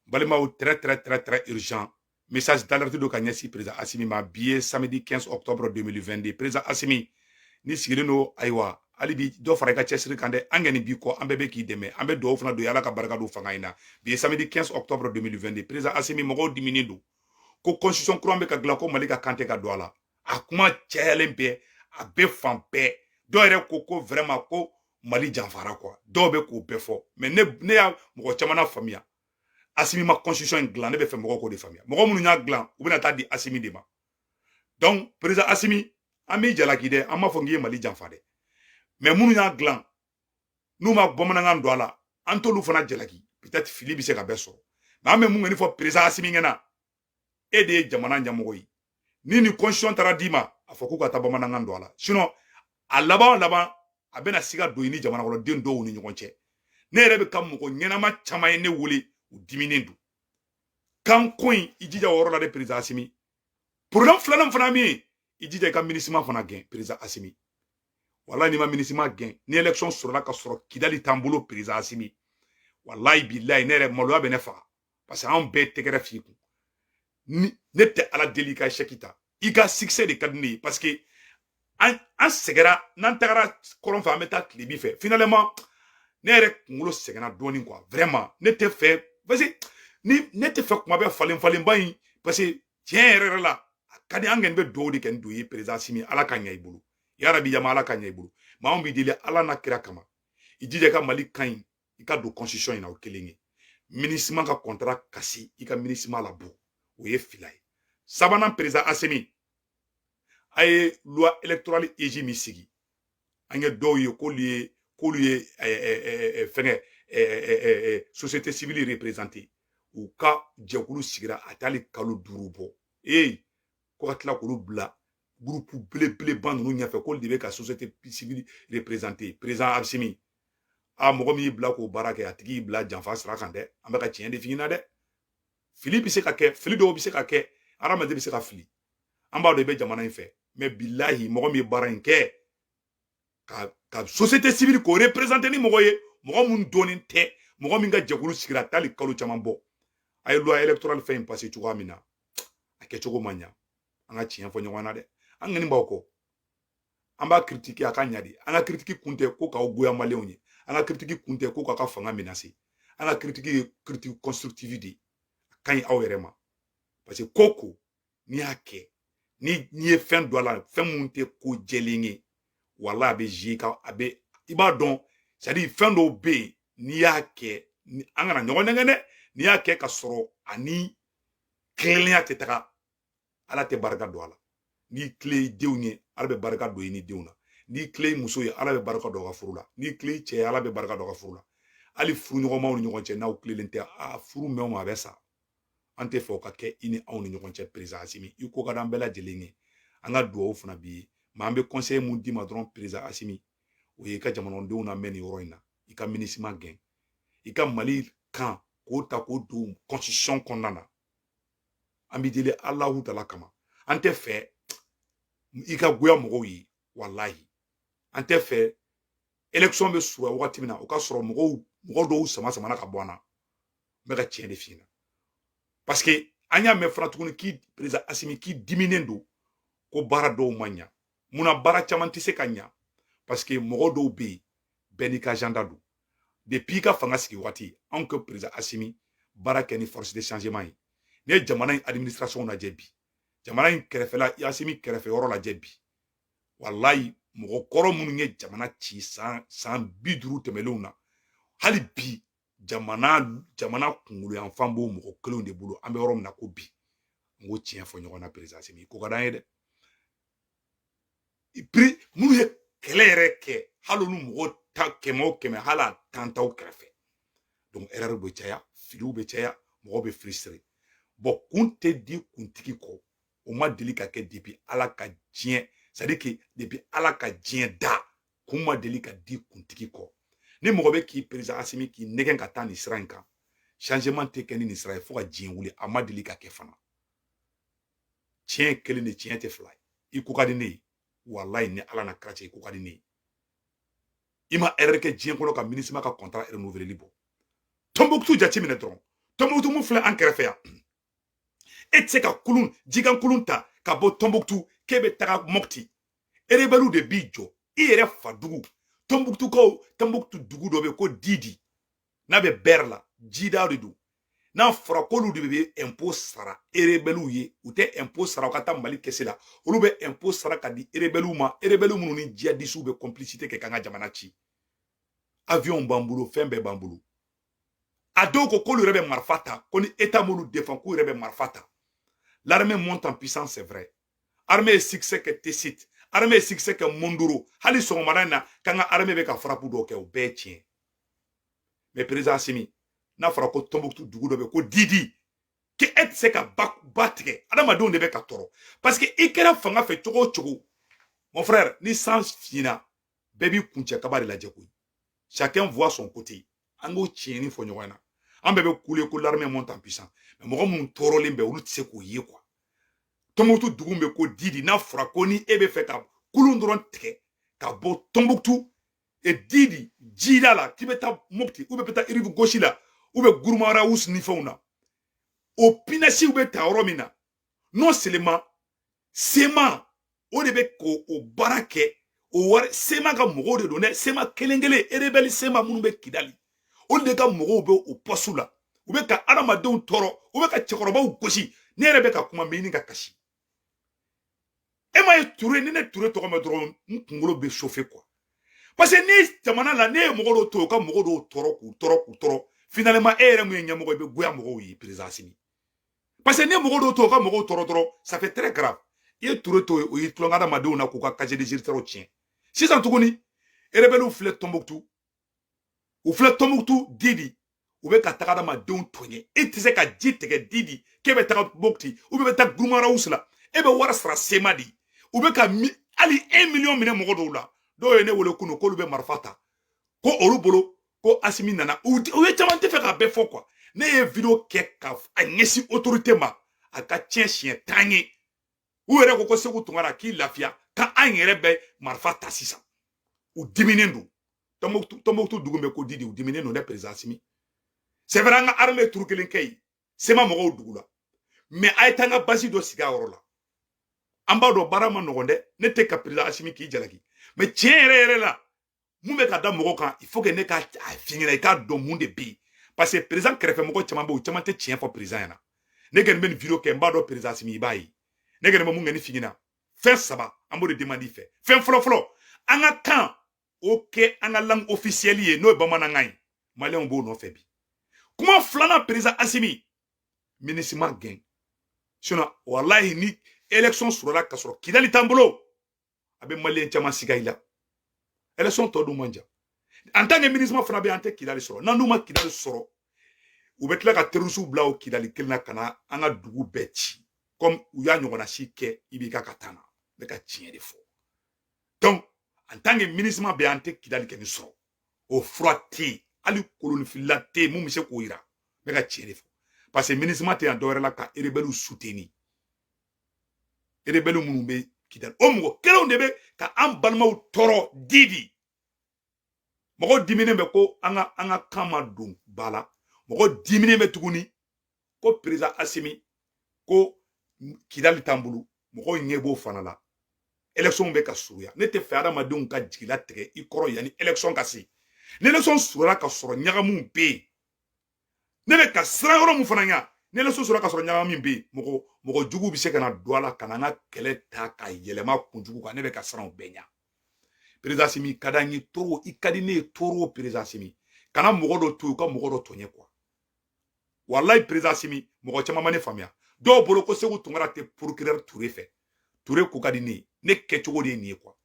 balima très très très très urgent message d'alerte do kanyesi président Assimi ma billet samedi 15 octobre 2022 président Assimi ni sigilen no aywa ali bi do fara ka cɛsiri kan dɛ an bi ko an bɛɛ bɛ k'i dɛmɛ an bɛ dugawu fana don ala ka barika don fanga in na bi samedi 15 octobre 2022 président Assimi mɔgɔw diminen don ko constitution kura bɛ ka dilan ko mali ka kan tɛ ka don a la a kuma cɛyalen bɛɛ a bɛ fan bɛɛ dɔw yɛrɛ ko vraiment ko mali janfara quoi dɔw bɛ k'o bɛɛ fɔ mais ne y'a mɔgɔ caman na faamuya Assimi ma constitution in dilan ne bɛ fɛ mɔgɔw k'o de faamuya mɔgɔ minnu y'a dilan u bɛna taa di Assimi de ma donc président Assimi an b'i jalaki dɛ an m'a fɔ k'i ye mali janfa dɛ mais minnu y'a dilan n'u ma bamanankan don a la an t'olu fana jalaki peut-être fili bɛ se ka bɛɛ sɔrɔ mais an bɛ mun kɛ ni fɔ président Assimi ɲɛna e de ye jamana ɲɛmɔgɔ ye ni ni constitution taara d'i ma a fɔ k'u ka taa bamanankan don a la sinon a laban a bɛna siga don i ni jamana kɔnɔden dɔw ni ɲɔgɔn cɛ ne yɛrɛ bɛ ka mɔgɔ ɲɛnama caman ye ne wele u diminen don kan ko in i jija o yɔrɔ la dɛ président Assimi problème filanan fana min ye i jija i ka ministre fana gɛn président Assimi wallahi ni ma ministre gɛn ni élection sɔrɔla ka sɔrɔ kidali t'an bolo président Assimi wallahi billahi ne yɛrɛ maloya bɛ ne faga parce que an bɛɛ tɛgɛrɛ f'i kun ne tɛ ala deli ka échec ta i ka succès de ka di ne ye parce que an sɛgɛra n'an tagara kɔrɔn fɛ an bɛ taa tilebi fɛ finalement ne yɛrɛ kunkolo sɛgɛnna dɔɔnin quoi vraiment ne tɛ fɛ parce que ni ne tɛ fɛ kuma bɛɛ falenba in parce que tiɲɛ yɛrɛ la a ka di an kɔni bɛ dugawu de kɛ ni don ye président Assimi ala ka ɲɛ i bolo yarabi yama ala ka ɲɛ i bolo maa min b'i deli ala n'a kira kama i jija i ka mali kan ɲi i ka don constitution in na o kelen ye ministre ka contrat kasi i ka ministre labɔ o ye fila ye sabanan président Assimi a ye loi électorale EJ min sigi an ye dɔw ye k'olu ye fɛngɛ société civile représenté u ka jɛkulu sigira a t'ali kalo 5 bɔ ko ka tila k'olu bila groupe belebeleba ninnu ɲɛfɛ k'olu de bɛ ka société civile représenté président Assimi mɔgɔ min y'i bila k'o baara kɛ a tigi y'i bila janfa sira kan dɛ an bɛ ka tiɲɛ de f'i ɲɛna dɛ fili bɛ se ka kɛ fili dɔw bɛ se ka kɛ hadamaden bɛ se ka fili an b'a dɔn i bɛ jamana in fɛ mais billahi mɔgɔ min ye baara in kɛ ka société civile k'o représenté ni mɔgɔ ye mɔgɔ mun dɔnnen tɛ mɔgɔ min ka jɛkulu sigira t'ali kalo caman bɔ a ye loi électorale fɛn in passé cogoya min na a kɛcogo man ɲa an ka tiɲɛ fɔ ɲɔgɔn na dɛ an ŋani b'aw kɔ an b'a critiquer a ka ɲa de an ka critique kun tɛ ko k'aw goya maliyɛnw ye an ka critique kun tɛ ko k'a ka fanga menacer an ka critique ye critique constructive de a ka ɲi aw yɛrɛ ma parce que ko n'i y'a kɛ ni ye fɛn don a la fɛn mun tɛ ko jɛlen ye wala a bɛ zi ka a bɛ i b'a dɔn c'est à dire fɛn dɔw bɛ yen n'i y'a kɛ an kana ɲɔgɔn nɛgɛn dɛ n'i y'a kɛ ka sɔrɔ ani tilennenya tɛ taga ala tɛ barika don a la n'i tile i denw ye ala bɛ barika don i ni denw na n'i tile i muso ye ala bɛ barika don a ka furu la n'i tile i cɛ ye ala bɛ barika don a ka furu la hali furuɲɔgɔnmaw ni ɲɔgɔn cɛ n'aw tilelen tɛ a furu mɛn o ma a bɛ sa an tɛ fɛ o ka kɛ i ni anw ni ɲɔgɔn cɛ président Assimi i ko ka di an bɛɛ lajɛlen ye an ka dugawu fana b'i ye mais an bɛ conseil mun d'i ma dɔrɔn président Assimi o ye i ka jamanadenw na mɛn nin yɔrɔ in na i ka ministre gɛn i ka mali kan k'o ta k'o don constitution kɔnɔna na an b'i deli alahu tala kama an tɛ fɛ i ka goya mɔgɔw ye walahi an tɛ fɛ élection bɛ surunya wagati min na o ka sɔrɔ mɔgɔ dɔw sama ka bɔ an na n bɛ ka tiɲɛ de f'i ɲɛna parce que an y'a mɛn fana tuguni k'i président Assimi k'i diminen don ko baara dɔw man ɲa munna baara caman tɛ se ka ɲa parce que mɔgɔ dɔw bɛ yen bɛɛ n'i ka agenda don depuis i ka fanga sigi waati anw ka président Assimi baara kɛ ni force de changement ye n'i ye jamana in administration lajɛ bi jamana in kɛrɛfɛla Assimi kɛrɛfɛ yɔrɔ lajɛ bi walayi mɔgɔ kɔrɔ minnu ye jamana ci san 50 tɛmɛlenw na hali bi jamana kunkolo yanfan b'o mɔgɔ kelenw de bolo an bɛ yɔrɔ min na ko bi n ko tiɲɛ fɔ ɲɔgɔn na président Assimi ko ka d'an ye dɛ minnu ye kɛlɛ yɛrɛ kɛ hali olu mɔgɔ kɛmɛ o kɛmɛ hali a tan taw kɛrɛfɛ donc erreur bɛ caya filiw bɛ caya mɔgɔw bɛ frustrer bon kun tɛ di kuntigi kɔ o ma deli ka kɛ depuis ala ka diɲɛ c'est à dire que depuis ala ka diɲɛ da kun ma deli ka di kuntigi kɔ ni mɔgɔ bɛ k'i président Assimi k'i nɛgɛn ka taa nin sira in kan changement tɛ kɛ ni nin sira ye fo ka diɲɛ wuli a ma deli ka kɛ fana tiɲɛ kelen de tiɲɛ tɛ fila ye i ko ka di ne ye walayi ni ala na kira cɛ i ko ka di ne ye i ma erreur kɛ diɲɛ kɔnɔ ka ministre ka contrat renouvelé bɔ Tombouctou jateminɛ dɔrɔn Tombouctou mun filɛ an kɛrɛfɛ yan e tɛ se ka kulun jigan kulun ta ka bɔ Tombouctou k'e bɛ taga Mopti rebelle de b'i jɔ i yɛrɛ fa dugu Tombouctou dugu dɔ bɛ ko Didi n'a bɛ Ber la jida de don n'a fɔra k'olu de bɛ impôt sara rebelle ye u tɛ impôt sara u ka taa Mali kɛse la olu bɛ impôt sara ka di rebelle ma rebelle minnu ni djihadistes bɛ complicité kɛ k'an ka jamana ci avion b'an bolo fɛn bɛɛ b'an bolo a dɔw ko k'olu yɛrɛ bɛ marifa ta ko ni état m'olu défend k'u yɛrɛ bɛ marifa ta l'armée monte en puissance c'est vrai armée est succès kɛ Tessit armée est succès kɛ Mondoro hali sɔgɔmada in na k'an ka armée bɛ ka frappe dɔw kɛ o bɛɛ ye tiɲɛ mais président Assimi n'a fɔra ko Tombouctou dugu dɔ bɛ ko Didi ke e tɛ se ka ba tigɛ adamadenw de bɛ ka tɔɔrɔ parce que i kɛra fanga fɛ cogo o cogo mon frère ni san finna bɛɛ b'i kuncɛ kaba de lajɛ koyi chacun voit son côté an k'o tiɲɛni fɔ ɲɔgɔn na an bɛɛ bɛ kule ko l'armée monte en puissance mais mɔgɔ minnu tɔɔrɔlen bɛ olu tɛ se k'o ye quoi Tombouctou dugu bɛ ko Didi n'a fɔra ko ni e bɛ fɛ ka kulun dɔrɔn tigɛ ka bɔ Tombouctou et Didi jida la k'i bɛ taa Mopti ou bɛ taa rive gauche la ou bɛ Gourmara ou ni fɛnw na o pinasiw bɛ ta yɔrɔ min na non seulement Sema o de bɛ k'o baara kɛ o wari Sema ka mɔgɔw de don dɛ Sema kelen kelen rebelle Sema minnu bɛ Kidali olu de ka mɔgɔw bɛ o poste la u bɛ ka adamadenw tɔɔrɔ u bɛ ka cɛkɔrɔbaw gosi ne yɛrɛ bɛ ka kuma mɛ ni ka kasi e ma ye Touré ni ne Touré tɔgɔ mɛn dɔrɔn n kunkolo bɛ chauffer quoi parce que ni jamana la ne ye mɔgɔ dɔw to u ka mɔgɔ dɔw tɔɔrɔ k'u tɔɔrɔ finalement e yɛrɛ mun ye ɲɛmɔgɔ i bɛ goya mɔgɔw ye président Assimi parce que ni mɔgɔ dɔw to u ka mɔgɔw tɔɔrɔ dɔrɔn ça fait très grave i ye Touré to o y'i tulon adamadenw na k'u ka casier de judiciaire tiɲɛ sisan tuguni rebelle filɛ Tombouctou u filɛ Tombouctou Didi u bɛ ka taga adamadenw tɔɲɛ e tɛ se ka ji tigɛ Didi k'e bɛ taga Mopti ou bɛ taa Gourmara la e bɛ wari sara Sema di u bɛ ka hali 1 million minɛ mɔgɔ dɔw la dɔw ye ne wele kunu k'olu bɛ marifa ta ko olu bolo ko Assimi nana u ye caman tɛ fɛ k'a bɛɛ fɔ quoi ne ye vidéo kɛ ka a ɲɛsin autorité ma a ka tiɲɛ siɲɛ 10 ye u yɛrɛ ko Segu Tunkara k'i lafiya k'an yɛrɛ bɛ marifa ta sisan u diminen don Tombouctou dugu bɛ ko Didi u diminen don dɛ président Assimi c'est vrai an ka armée turu kelen kɛ yen Sema mɔgɔw dugu la mais a ye taa an ka base dɔ sigi a yɔrɔ la an b'a dɔn baara ma nɔgɔn dɛ ne tɛ ka président Assimi k'i jalaki mais tiɲɛ yɛrɛ la mun bɛ ka da mɔgɔ kan il faut que ne k'a f'i ɲɛna i k'a dɔn mun de bɛ yen parce que président kɛrɛfɛ mɔgɔ caman bɛ yen u caman tɛ tiɲɛ fɔ président ɲɛna ne kɔni bɛ nin vidéo kɛ n b'a dɔn président Assimi i b'a ye ne kɔni bɛ mun kɛ ni f'i ɲɛna fɛn 3 an b'o de demander i fɛ fɛn fɔlɔ an ka kan o kɛ an ka langue officielle ye n'o ye bamanankan ye maliyɛnw b'o nɔfɛ bi kuma filanan président Assimi ministre ma gɛn sinon walahi ni élection sɔrɔla ka sɔrɔ Kidali t'an bolo a bɛ maliyɛn caman siga i la élection tɔ dun man jan en tant que ministre fana bɛ an tɛ Kidali sɔrɔ n'an dun ma Kidali sɔrɔ u bɛ tila ka terroristes bila o Kidali kelen na ka na an ka dugu bɛɛ ci comme u y'a ɲɔgɔnna si kɛ IBK ka taa na ne ka tiɲɛ de fɔ donc en tant que ministre bɛ an tɛ Kidali kɛ ni sɔrɔ o fura tɛ yen hali kolonifila tɛ yen mun bɛ se k'o yira ne ka tiɲɛ de fɔ parce que ministre tɛ yan dɔwɛrɛ la ka rebelle soutenir rebelle minnu bɛ Kidali o mɔgɔ kelenw de bɛ ka an balimaw tɔɔrɔ Didi mɔgɔ diminen bɛ ko an ka kan ma don ba la mɔgɔ diminen bɛ tuguni ko président Assimi ko Kidali t'an bolo mɔgɔw ɲɛ b'o fana la élection bɛ ka surunya ne tɛ fɛ adamadenw ka jigila tigɛ i kɔrɔ yanni élection ka se ni élection surunyala ka sɔrɔ ɲagamu bɛ yen ne bɛ ka siran yɔrɔ mun fana ɲa ni élection surunyala ka sɔrɔ ɲagamu bɛ yen mɔgɔ jugu bɛ se ka na don a la ka na an ka kɛlɛ ta ka yɛlɛma kunjugu kan ne bɛ ka siran o bɛɛ ɲa président Assimi ka d'an ye toro i ka di ne ye toro président Assimi kana mɔgɔ dɔ to yen u ka mɔgɔ dɔ tɔɲɛ quoi wallahi président Assimi mɔgɔ caman ma ne faamuya dɔw bolo ko Segu Tunkara tɛ procureur Touré fɛ Touré ko ka di ne ye ne kɛcogo de ye nin ye quoi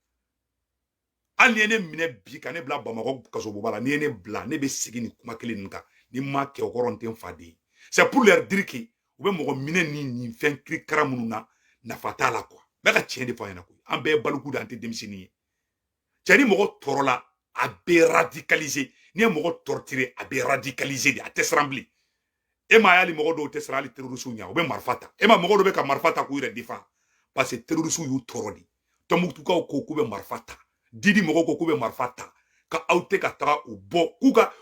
hali ni ye ne minɛ bi ka ne bila Bamakɔ kasoboba la ni ye ne bila ne bɛ segin nin kuma kelen nin kan ni ma kɛ o kɔrɔ n tɛ n fa den ye c'est pour leur dire que u bɛ mɔgɔ minɛ nin fɛn kirikara minnu na nafa t'a la quoi n bɛ ka tiɲɛ de fɔ a ɲɛna koyi an bɛɛ ye baliku de an tɛ denmisɛnnin ye cɛ ni mɔgɔ tɔɔrɔ la a bɛ radicaliser ni ye mɔgɔ torturer a bɛ radicaliser de a tɛ siran bilen e ma y'ali mɔgɔ dɔw tɛ siran hali terroristes ɲɛ u bɛ marifa ta e ma mɔgɔ dɔw bɛ ka marifa ta k'u yɛrɛ défend parce que terroristes y'u tɔɔrɔ de Tombouctoukaw ko k'u bɛ marifa ta Didi mɔgɔw ko k'u bɛ marifa ta ka aw tɛ ka taga u bɔ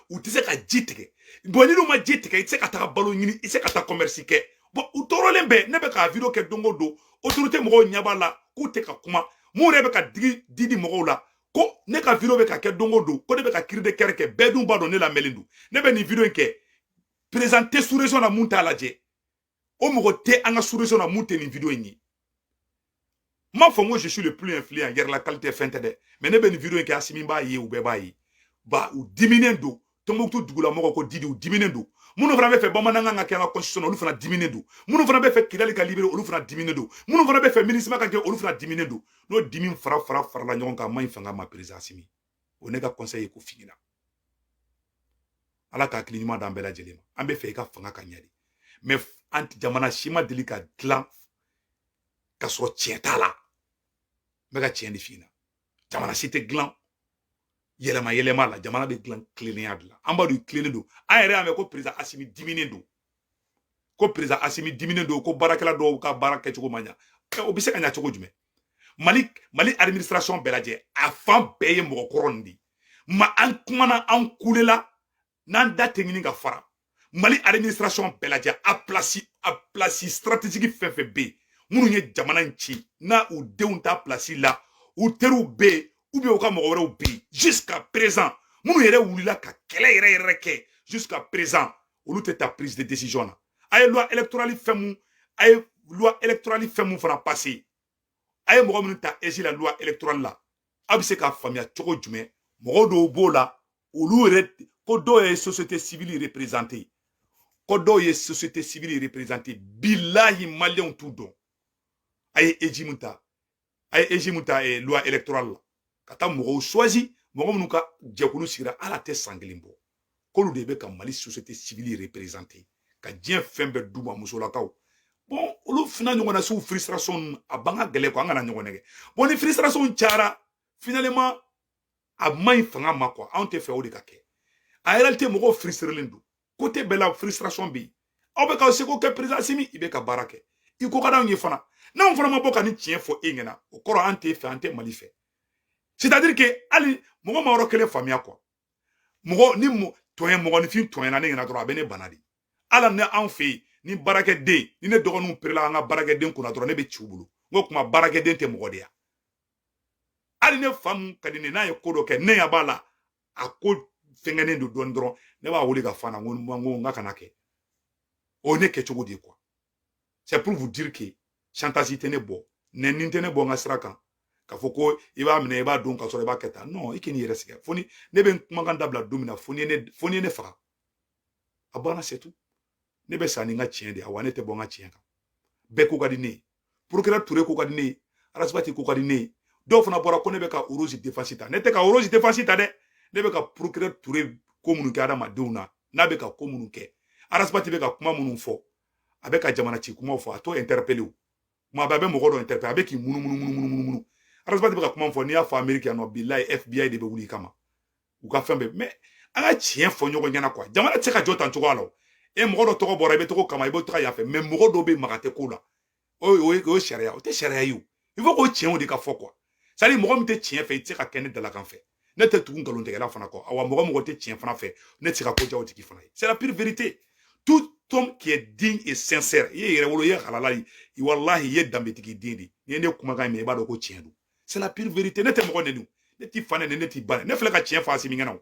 u tɛ se ka ji tigɛ bon ni ma jeti ka itse ka ta balo nyini itse ka ta commerce ke bon utorolen be ne be ka video ke dongo do autorité mo nyabala ku te ka kuma mo re be ka didi mo la ko ne ka video be ka ke dongo do ko ne be ka kirde kerke bedum ba do ne la melindu ne be ni video ke présenter sous région na munta la je o mo te anga sous région na munte ni video ni ma fo moi je suis le plus influent hier la qualité fente de mais ne be ni video ke asimi ba yi ou be ba yi ba ou diminendo Tombouctou Dugula Moko Didi ou Diminendo. Mounou fana fait Bamananga la constitution, ou fana Diminendo. Mounou fana fait Kidali Libéré, ou fana Diminendo. Mounou fana fait ministre Kanké, ou fana Diminendo. No dimin fara la nyonga ma infanga ma président Simi. Onega conseil ko finina. Ala ka klinyuma dambela jelema. Ambe fe ka fanga kanyari. Mais anti jamana shima delika glan ka so tietala. Mega tiendi fina. Jamana cité glan yelema la jamana be glan cleaning la amba du cleaning do ayere ame ko président Assimi diminendo ko président Assimi diminendo ko barakela do ka baraka ci ko manya o bi se kanya ci ko jume mali administration belaje afan beye mo korondi ma an kumana an kulela nan datengini ga fara mali administration belaje a place stratégique fefe be munu nye jamana nchi na u deunta place la u teru be ou bien au cas où jusqu'à présent nous yere wulila ka kele yere ke jusqu'à présent ou ta prise de décision là ay loi électorale femu ay loi électorale femu fana passé ay mo ko ta esi la loi électorale là abise ka famia choko jume mo do bola olu re ko do e société civile représentée ko do e société civile représentée billahi malien tout don ay ejimuta e loi électorale là kata mogo choisi mogo munuka jekulu sigira ala te sangilimbo kolu de be ka mali société civile représentée ka dien fembe duma musola kaw bon olu fina nyongona sou frustration abanga gele ko ngana nyongonege bon ni frustration chara finalement a may fanga makwa on te fait o de kake a réalité mogo frustrelendo côté bela frustration bi o be ka seko ke président Simi ibe ka barake iko kada nyi fana na on fana maboka ni tien fo engena o koro ante fait ante mali fait. C'est-à-dire que ali mogo mawro kele famia quoi mogo ni mo toyen mogo ni fin toyen na ne na dro abene banadi ala ne an fe ni barake de ni ne dogonu perla nga barake den kuna dro ne be chubulu ngo kuma barake den te mogo de ya ali ne fam kadine na ye kodo ke ne ya bala akol fengene do don dro ne ba wuli ga fana ngo nga kanake o ne ke chogo de quoi c'est pour vous dire que chantage tene bo ne nintene bo nga sraka ka foko iba mine iba don ka so iba keta non ikini yere siga foni ne be kuma dabla domina foni ne fara abana c'est tout ne be sani nga chien de awane te bonga chien ka be ko gadine procureur touré ko gadine arasbati ko gadine do fona bora ko ne be ka orosi defensita ne te ka orosi defensita de ne be ka procureur touré ko munu ke adama deuna na be ka ko munu ke arasbati be ka kuma munu fo abe ka jamana chi kuma fo ato interpeller ma ba be mo go interpeller abe ki munu arasbati be ka kuma fo ni afa america no billahi FBI de be wuli kama u ka fembe mais anga chien fo nyogo nyana kwa jamana tseka jota ntuko alo e mo go to bora be to kama ibo to ya fe mais mo go do be magate kula o sharia o te sharia yu il faut ko chien o de ka fo quoi ça dit mo go mte chien fe tseka kene de la kan fe ne te tugun galon de la fana ko awa mo go te chien fana fe ne tseka ko jawo tiki fana c'est la pure vérité tout homme qui est digne et sincère yere wolo ye halala yi wallahi ye dambe tiki dindi ne kuma ga me ba do ko chien du c'est la pure vérité ne te mo nenu ne ti fane ne ti bane ne fle ka chien fa Assimi ngana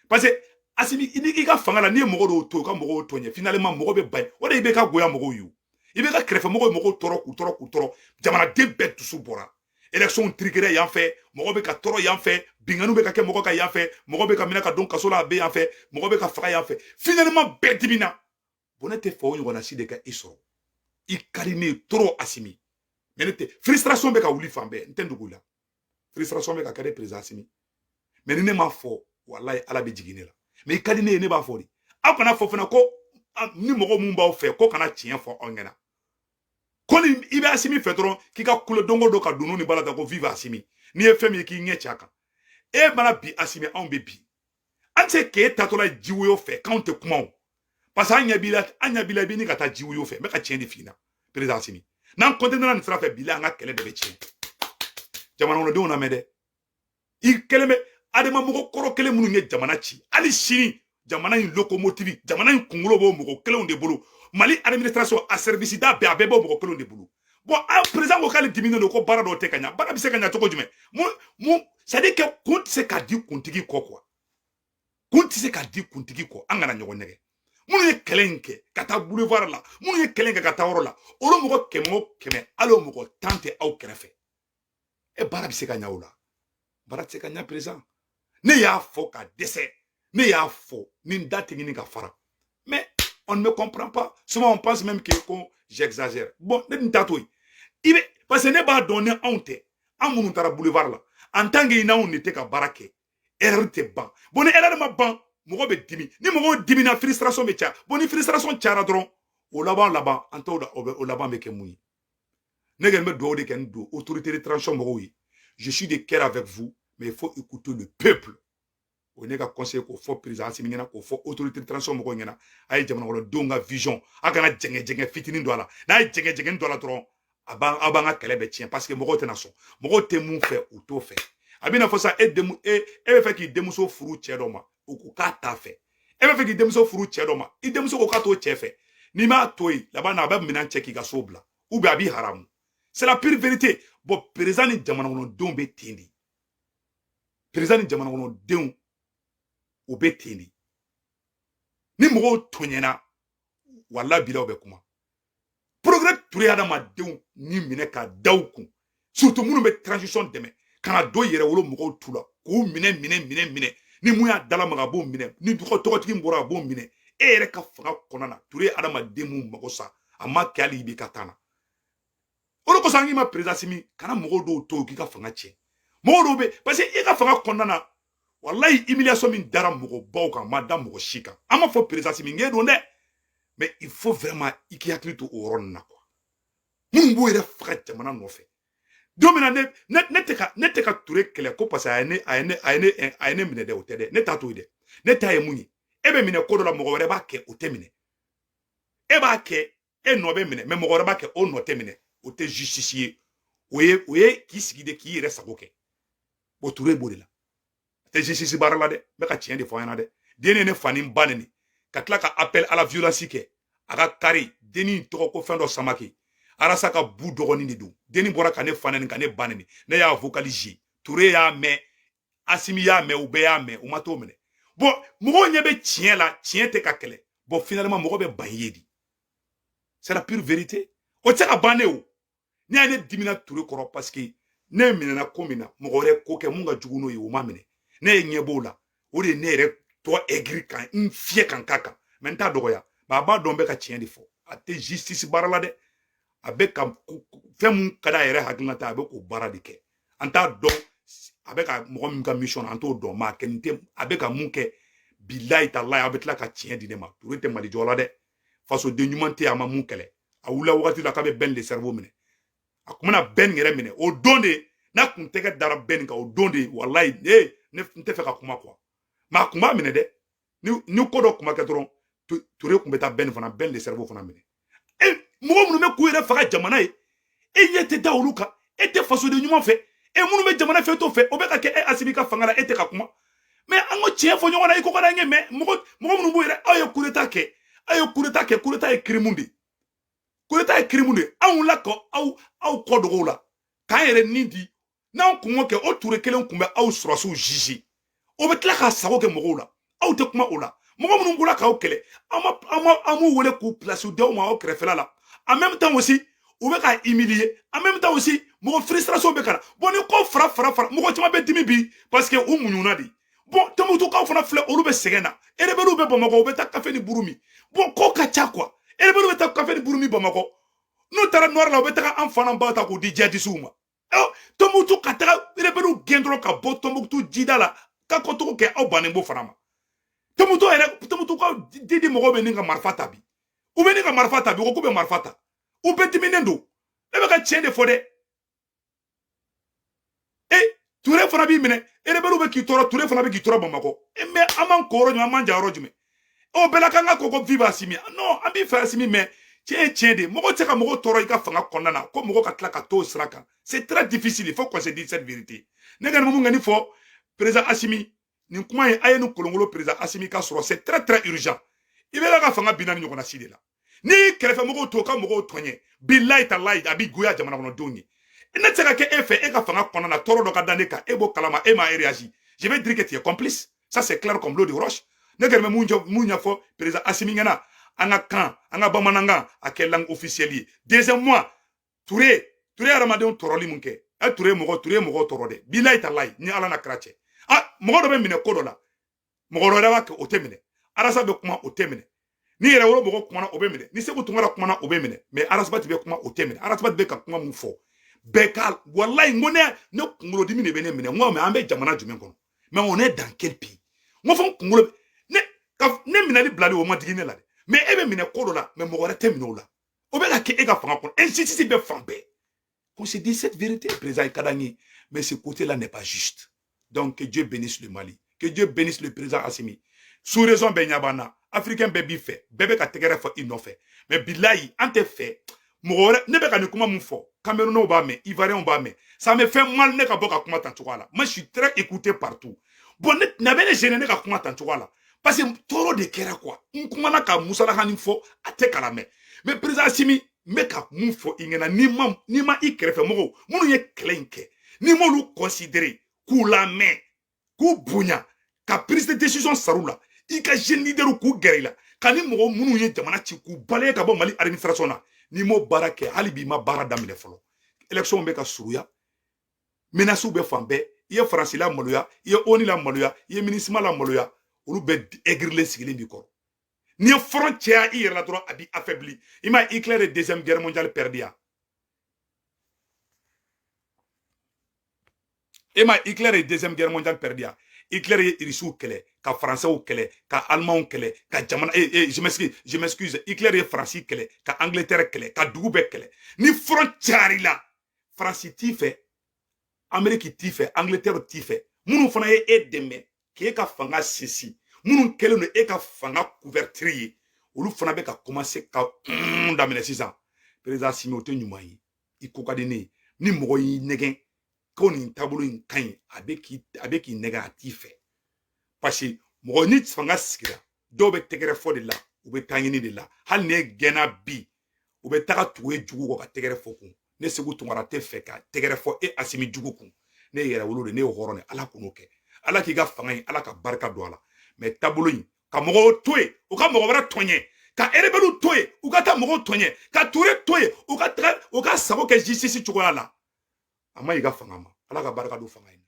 parce que Assimi i ka fanga la ni mo do to ka mo to nye finalement mo be bay o de be ka goya mo yu i be ka krefe mo toro jamana de bet tout sou bora élection trigger yan fait mo be ka toro yan fait binganu be ka ke mo ka yan fait mo be ka mina ka don kasola be yan fait mo be ka faka yan fait finalement bet dibina bonete fo yo na si de ka iso i karine toro Assimi menete frustration be ka wuli fambe ntendugula frustration be ka kare président Assimi mais ne ma fo wallahi ala be jigine la mais kadine ne ba fo di akona fo fana ko ni mogo mun ba fe ko kana tien fo ongena ko ni ibe Assimi fe tron ki ka kule dongo do ka dunu ni balata ko viva Assimi ni e femi ki nye chaka e bana bi Assimi on be bi ante ke tatola jiwo yo fe kante kuma parce anya bila bi ni ka ta jiwo yo fe me ka tien di fina président Assimi nan kontena na sera fe bila nga kele de be tien jamana no de ona mede I keleme adema mugo koro kele munu nye jamana chi ali shini jamana in locomotive jamana in kunkolo bo mogo kelenw de bolo Mali administration a service da be a bɛ bɔ mogo kelenw de bolo bon a président ko k'ale diminen don ko baara dɔ tɛ ka ɲa baara bɛ se ka ɲa cogo jumɛn mun c'est à dire que kun tɛ se ka di kuntigi kɔ quoi kun tɛ se ka di kuntigi kɔ an kana ɲɔgɔn nɛgɛ minnu ye kɛlɛ in kɛ ka taa boulevard la minnu ye kɛlɛ in kɛ ka taa yɔrɔ la olu mɔgɔ kɛmɛ o kɛmɛ hali o mɔgɔ 10 tɛ aw kɛrɛfɛ baara bɛ se ka ɲa o la baara tɛ se ka ɲa président ne y'a fɔ ka dɛsɛ ne y'a fɔ ni n da tigini ka fara mais on ne me comprend pas souvent on pense même que j'exagère bon ne nin ta to yi parce que ne b'a dɔn ni anw tɛ an minnu taara boulevard la en tant que i n'anw de tɛ ka baara kɛ erreur tɛ ban bon ni erreur ma ban mɔgɔ bɛ dimi ni mɔgɔw dimina frustration bɛ caya bon ni frustration cayara dɔrɔn o laban an t'o o laban bɛ kɛ mun ye ne kɔni bɛ dugawu de kɛ n don autorité de transition mɔgɔw ye je suis de cœur avec vous mais il faut écouter le peuple o ne ka conseil k'o fɔ président Assimi ɲɛna k'o fɔ autorité de transition mɔgɔw ɲɛna a ye jamana kɔnɔdenw ka vision a kana jɛngɛ fitinin don a la n'a ye jɛngɛ don a la dɔrɔn aw b'an ka kɛlɛ bɛ tiɲɛ parce que mɔgɔw tɛna sɔn mɔgɔw tɛ mun fɛ u t'o fɛ a bɛna fɔ sa e bɛ fɛ k'i denmuso furu cɛ dɔ ma o ko k'a t'a fɛ e bɛ fɛ k'i denmuso furu cɛ dɔ ma i denmuso ko k'a t'o cɛ fɛ n'i m'a to yen laban na a bɛ minɛn cɛ k'i ka so bila ou bien a b'i haramu c'est la pure vérité bon président ni jamana kɔnɔdenw bɛ ten de président ni jamana kɔnɔdenw o bɛ ten de ni mɔgɔw tɔɲɛna wala bilaw bɛ kuma progrès Touré adamadenw ni minɛ ka da u kun surtout minnu bɛ transition dɛmɛ kana dɔ yɛrɛ wolo mɔgɔw tu la k'u minɛ ni mun y'a dalamaga a b'o minɛ ni tɔgɔtigi bɔra a b'o minɛ e yɛrɛ ka fanga kɔnɔna na Touré adamaden mun mago sa a ma kɛ hali i b'i ka taa na o de kosɔn an k'i ma président Assimi kana mɔgɔw dɔw to k'i ka fanga tiɲɛ mɔgɔw dɔw bɛ parce que i ka fanga kɔnɔna na wallahi humiliation min dara mɔgɔ baw kan ma da mɔgɔ si kan an m'a fɔ président Assimi ŋɛ don dɛ mais il faut vraiment i k'i hakili to o yɔrɔ nin na quoi minnu b'o yɛrɛ faga jamana nɔfɛ don min na ne tɛ ka Touré kɛlɛ ko parce que a ye ne minɛ dɛ o tɛ dɛ ne t'a to yen dɛ ne ta ye mun ye e bɛ minɛ ko dɔ la mɔgɔ wɛrɛ b'a kɛ o tɛ minɛ e b'a kɛ e nɔ bɛ minɛ mais mɔgɔ wɛrɛ b'a kɛ o nɔ tɛ minɛ o tɛ justice ye o ye k'i sigi de k'i yɛrɛ sago kɛ o Touré b'o de la tɛ justice baara la dɛ n bɛ ka tiɲɛ de fɔ an ɲɛna dɛ den ne fa ni ba neni ka tila ka appel à la violence kɛ a ka kari denni tɔgɔ ko fɛn dɔ Samake Arasa ka bu dɔgɔnin de don denni bɔra ka ne fa neni ka ne ba neni ne y'a vocaliser Touré y'a mɛn Assimi y'a mɛn u bɛɛ y'a mɛn u ma t'o minɛ bon mɔgɔw ɲɛ bɛ tiɲɛ la tiɲɛ tɛ ka kɛlɛ bon finalement mɔgɔ bɛ ban i ye de c'est la pure vérité o tɛ se ka ban ne o ne y'a ne dimina Touré kɔrɔ parce que ne minɛna ko min na mɔgɔ wɛrɛ ko kɛ mun ka jugu n'o ye o ma minɛ ne ye ɲɛ b'o la o de ye ne yɛrɛ tɔ aigri kan n fiyɛ kan k'a kan mais n t'a dɔgɔya mais a b'a dɔn bɛ ka tiɲɛ de fɔ a tɛ justice baara la dɛ a bɛ ka fɛn mun ka d'a yɛrɛ hakilina ta a bɛ k'o baara de kɛ an t'a dɔn a bɛ ka mɔgɔ min ka mission na an t'o dɔn mais a kɛni tɛ a bɛ ka mun kɛ bilayi talayi a bɛ tila ka tiɲɛ di ne ma Touré tɛ Mali jɔ la dɛ fasoden ɲuman tɛ a ma mun kɛlɛ a wulila wagati la k'a bɛ Ben le cerveau minɛ a kun bɛna Ben yɛrɛ minɛ o don de n'a kun tɛgɛ dara Ben kan o don de walayi ne tɛ fɛ ka kuma quoi mais a kun b'a minɛ dɛ ni ko dɔ kun ma kɛ dɔrɔn Touré kun bɛ taa Ben le cerveau fana minɛ mɔgɔ minnu bɛ k'u yɛrɛ faga jamana ye e ɲɛ tɛ da olu kan e tɛ fasoden ɲuman fɛ e minnu bɛ jamana fɛ t'o fɛ o bɛ ka kɛ e Assimi ka fanga la e tɛ ka kuma mais an ko tiɲɛ fɔ ɲɔgɔn na i ko ka d'an ye mais mɔgɔ minnu b'u yɛrɛ aw ye coup d'état kɛ coup d'état ye crime de coup d'état ye crime de anw la ka aw kɔ dogow la k'an yɛrɛ nin di n'an kun kɛ o Touré kelen kun bɛ aw sɔrɔsiw juger o bɛ tila k'a sago kɛ mɔgɔw la aw tɛ kuma o la mɔgɔ minnu bɔra k'aw kɛlɛ an m'u wele k'u place d'aw ma aw kɛrɛfɛla la en même temps aussi u bɛ ka humilier en même temps aussi mɔgɔ frustration bɛ ka na bon ni ko fara mɔgɔ caman bɛ dimi bi parce que u muɲuna de bon Tɔnbukutukaw fana filɛ olu bɛ sɛgɛn na rebelles bɛ Bamakɔ u bɛ taa café ni buru min bon ko ka ca quoi rebelles bɛ taa café ni buru min Bamakɔ n'u taara Nord la u bɛ taga an fana ba ta k'u di djihadistes ma Tɔnbukutu ka taga rebelles gɛn dɔrɔn ka bɔ Tɔnbukutu jida la ka kɔtogo kɛ aw bannen b'o fana ma Tɔnbukutukaw di mɔgɔw bɛ nin ka marifa ta bi u bɛ nin ka marifa ta bi u ko k'u bɛ marifa ta u bɛɛ diminen don ne bɛ ka tiɲɛ de fɔ dɛ Touré fana b'i minɛ rebelles bɛ k'i tɔɔrɔ Touré fana bɛ k'i tɔɔrɔ Bamakɔ mais an m'an ko yɔrɔ jumɛn an m'an ja yɔrɔ jumɛn o bɛɛ la k'an ka ko vive Assimi non an b'i fɛ Assimi mais tiɲɛ ye tiɲɛ de mɔgɔ tɛ se ka mɔgɔ tɔɔrɔ i ka fanga kɔnɔna na ko mɔgɔ ka tila ka t'o sira kan c'est très difficile il faut qu'on se dise cette vérité ne ka mun ka ni fɔ président Assimi nin kuma ye aye nu kolongolo président Assimi ka sɔrɔ c'est très très urgent i bɛ la ka fanga binna ni ɲɔgɔnna si de la ni kɛrɛfɛ mɔgɔw to ka mɔgɔw tɔɲɛ billahi talahi a bi goya jamana kɔnɔdenw ye ne tɛ se ka kɛ e fɛ e ka fanga kɔnɔna na tɔɔrɔ dɔ ka da ne kan e b'o kalama e m'a réagi je vais dire que tu es complice ça c'est clair comme l'eau de roche ne kɛrɛfɛ mun ɲɛfɔ président Assimi ɲɛna an ka kan an ka bamanankan a kɛ langue officielle ye deuxième mois Touré hadamadenw tɔɔrɔli mun kɛ Touré mɔgɔ tɔɔrɔ dɛ billahi talahi ni ala na kira cɛ mɔgɔ dɔ bɛ minɛ ko dɔ la mɔgɔ wɛrɛ b'a kɛ o tɛ minɛ arasa bɛ kuma o tɛ minɛ ni yɛrɛ wolo mɔgɔ kumana o bɛ minɛ ni Segu Tunkara kumana o bɛ minɛ mais arasabati bɛ kuma o tɛ minɛ arasabati bɛ ka kuma mun fɔ bɛɛ ka wallahi n ko ne kunkolodimi de bɛ ne minɛ n ko mais an bɛ jamana jumɛn kɔnɔ mais on est dans quel pays n ko fɔ n kunkolo ne minɛli bilali o ma digi ne la dɛ mais e bɛ minɛ ko dɔ la mais mɔgɔ wɛrɛ tɛ minɛ o la o bɛ ka kɛ e ka fanga kɔnɔ injustice bɛ fan bɛɛ on se dit cette vérité président ka d'an ye mais ce côté là n'est pas juste donc que Dieu bénisse le Mali que Dieu bénisse le président Assimi sous raison bɛ ɲa b'an na africain bɛɛ b'i fɛ bɛɛ bɛ ka tɛgɛrɛ fɔ i nɔfɛ mais bilayi an tɛ fɛ mɔgɔ wɛrɛ ne bɛ ka nin kuma mun fɔ Camerounais b'a mɛn Ivoiriens b'a mɛn ça me fait mal ne ka bɔ ka kuma tan cogoya la moi je suis très écouté partout bon ne bɛ ne gêner ne ka kuma tan cogoya la parce que tɔɔrɔ de kɛra quoi n kumana ka musalakani fɔ a tɛ kala mɛn mais président Assimi n bɛ ka mun fɔ i ɲɛna n'i ma i kɛrɛfɛ mɔgɔw minnu ye kɛlɛ in kɛ n'i m'olu considérer k'u lamɛn k'u bonya ka prise de décision sar'u la i ka jeune leader k'u gɛrɛ i la ka ni mɔgɔ minnu ye jamana ci k'u balaye ka bɔ Mali administration na n'i m'o baara kɛ hali bi i ma baara daminɛ fɔlɔ élection bɛ ka surunya menaces bɛ fan bɛɛ i ye Faransi la maloya i ye ONU la maloya i ye MINUSMA la maloya olu bɛ aigrilen sigilen b'i kɔrɔ n'i ye front cɛya i yɛrɛ la dɔrɔn a b'i affaibli i ma Hitler ye deuxième guerre mondiale perdu ya Hitler ye deuxième guerre mondiale perdu ya Hitler ye irisiw kɛlɛ ka Français kɛlɛ ka Allemands kɛlɛ ka jamana je m'excuse Hitler ye Faransi kɛlɛ ka Angleterre kɛlɛ ka dugu bɛɛ kɛlɛ ni front cayar'i la Faransi t'i fɛ Amérique t'i fɛ Angleterre t'i fɛ minnu fana ye e dɛmɛ k'e ka fanga sinsin minnu kɛlen don e ka fanga couverture ye olu fana bɛ ka commencer ka daminɛ sisan président Assimi o tɛ ɲuman ye i ko ka di ne ye ni mɔgɔ y'i nɛgɛn ko nin taabolo in ka ɲi a bɛ k'i nɛgɛ a t'i fɛ parce que mɔgɔ ni fanga sigira dɔw bɛ tɛgɛrɛ fɔ de la u bɛ taa ɲini de la hali ni e gɛnna bi u bɛ taga tugu e jugu kɔ ka tɛgɛrɛ fɔ kun ne Segu Tunkara tɛ fɛ ka tɛgɛrɛ fɔ e Assimi jugu kun ne ye yɛrɛ wolo de ne ye hɔrɔn de ala k'o kɛ ala k'i ka fanga in ala ka barika don a la mais taabolo in ka mɔgɔw to yen u ka mɔgɔ wɛrɛ tɔɲɛ ka rebelles to yen u ka taa mɔgɔw tɔɲɛ ka Touré to yen u ka sago kɛ justice cogoya la a ma i ka fanga ma ala ka barika don fanga in